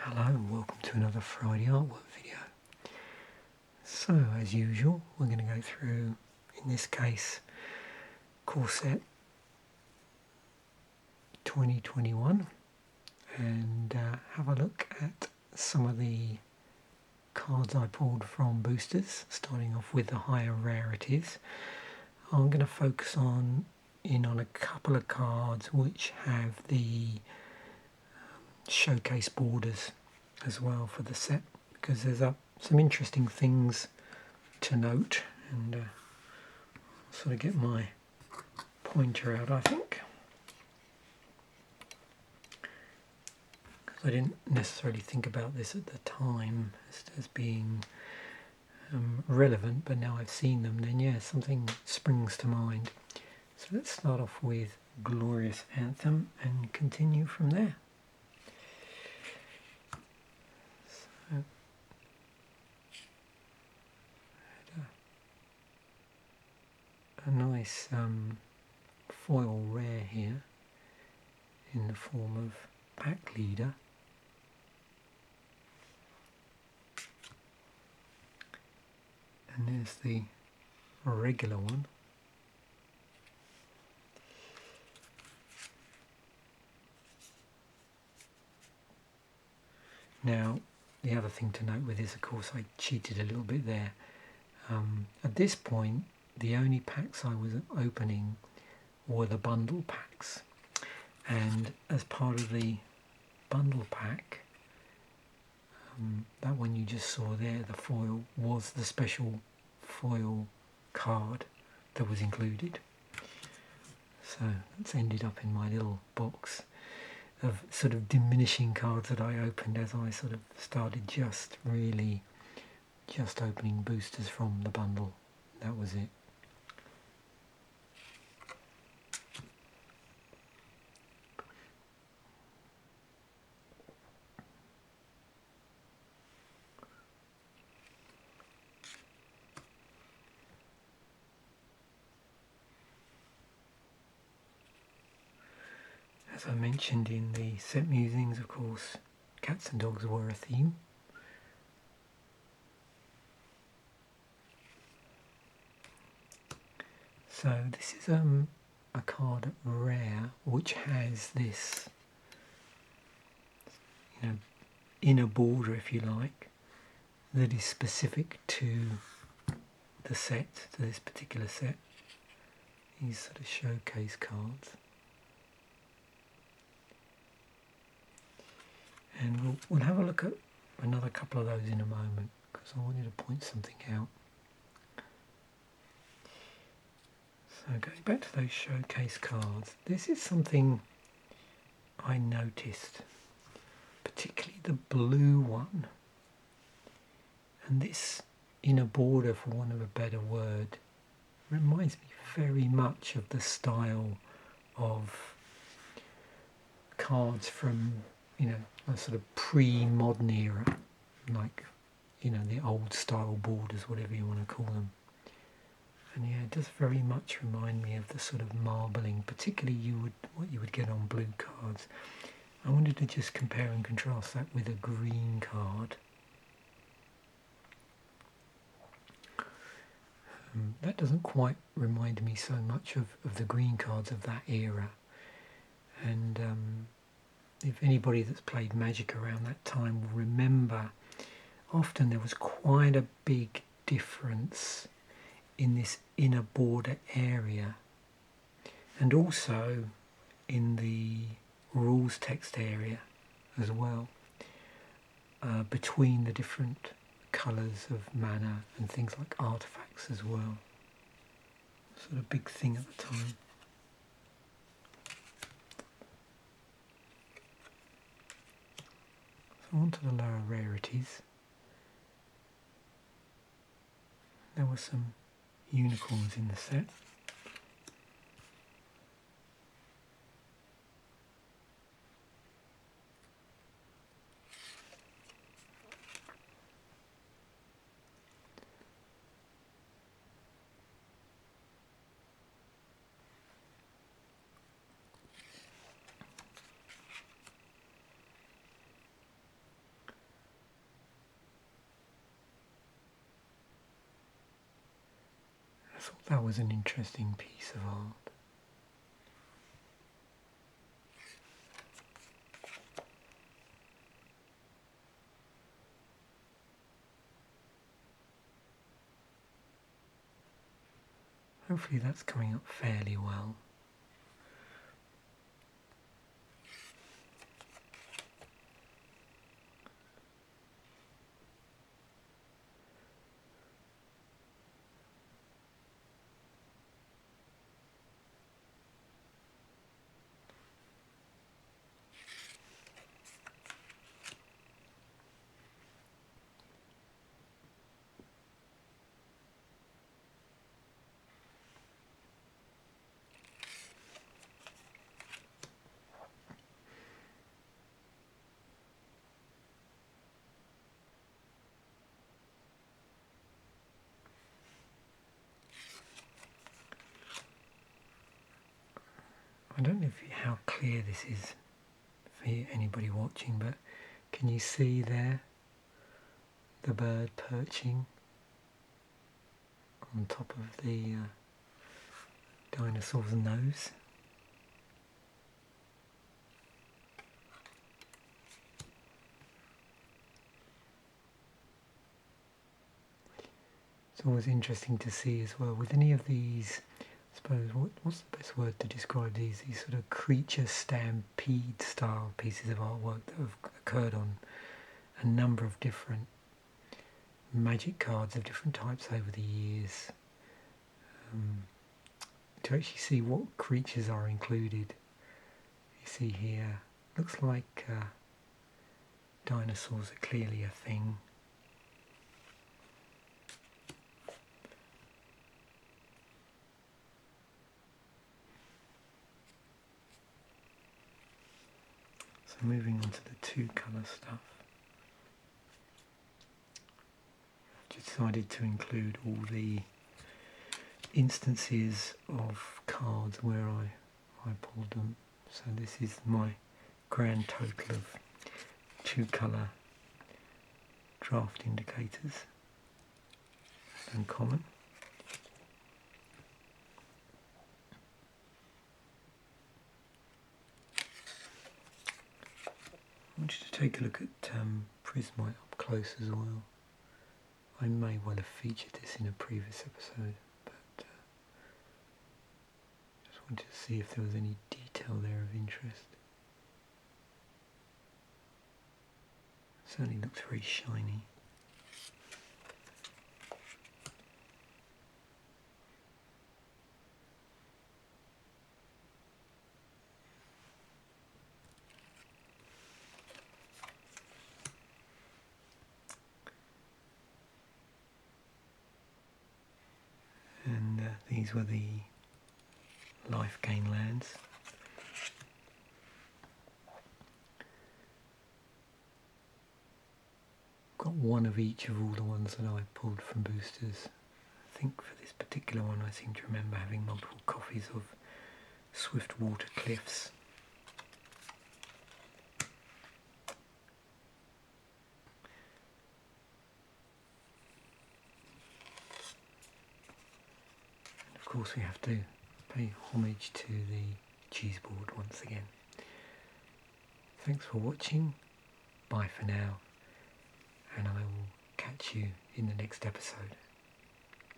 Hello and welcome to another Friday artwork video. So as usual we're going to go through, in this case, core set 2021 and have a look at some of the cards I pulled from boosters, starting off with the higher rarities. I'm going to focus in on a couple of cards which have the showcase borders as well for the set, because there's some interesting things to note, and sort of get my pointer out, I think, because I didn't necessarily think about this at the time as being relevant, but now I've seen them, then yeah, something springs to mind. So let's start off with Glorious Anthem and continue from there. A nice foil rare here in the form of Pack Leader. And there's the regular one. Now, the other thing to note with this, of course, I cheated a little bit there. At this point, the only packs I was opening were the bundle packs, and as part of the bundle pack, that one you just saw there, the foil, was the special foil card that was included. So that's ended up in my little box of sort of diminishing cards that I opened as I sort of started just opening boosters from the bundle. That was it. As I mentioned in the set musings, of course, cats and dogs were a theme. So this is a card rare which has this, inner border, if you like, that is specific to the set, to this particular set. These sort of showcase cards. And we'll have a look at another couple of those in a moment, because I wanted to point something out. So going back to those showcase cards, this is something I noticed, particularly the blue one. And this inner border, for want of a better word, reminds me very much of the style of cards from, a sort of pre-modern era, like, the old style borders, whatever you want to call them. And yeah, it does very much remind me of the sort of marbling, particularly what you would get on blue cards. I wanted to just compare and contrast that with a green card. That doesn't quite remind me so much of the green cards of that era. And if anybody that's played Magic around that time will remember, often there was quite a big difference in this inner border area, and also in the rules text area as well, between the different colours of mana and things like artifacts as well. Sort of big thing at the time. So on to the lower rarities. There were some unicorns in the set. thought that was an interesting piece of art. Hopefully that's coming up fairly well. I don't know how clear this is for anybody watching, but can you see there the bird perching on top of the dinosaur's nose? It's always interesting to see as well with any of these, I suppose, what's the best word to describe these sort of creature stampede style pieces of artwork that have occurred on a number of different magic cards of different types over the years. To actually see what creatures are included, you see here, looks like dinosaurs are clearly a thing. So moving on to the two colour stuff. I've decided to include all the instances of cards where I pulled them. So this is my grand total of two colour draft indicators and common. I want you to take a look at Prismite up close as well. I may well have featured this in a previous episode, but just wanted to see if there was any detail there of interest. Certainly looks very shiny. And these were the life gain lands. Got one of each of all the ones that I pulled from boosters. I think for this particular one I seem to remember having multiple copies of Swiftwater Cliffs. And of course we have to pay homage to the cheese board once again. Thanks for watching. Bye for now. And I will catch you in the next episode.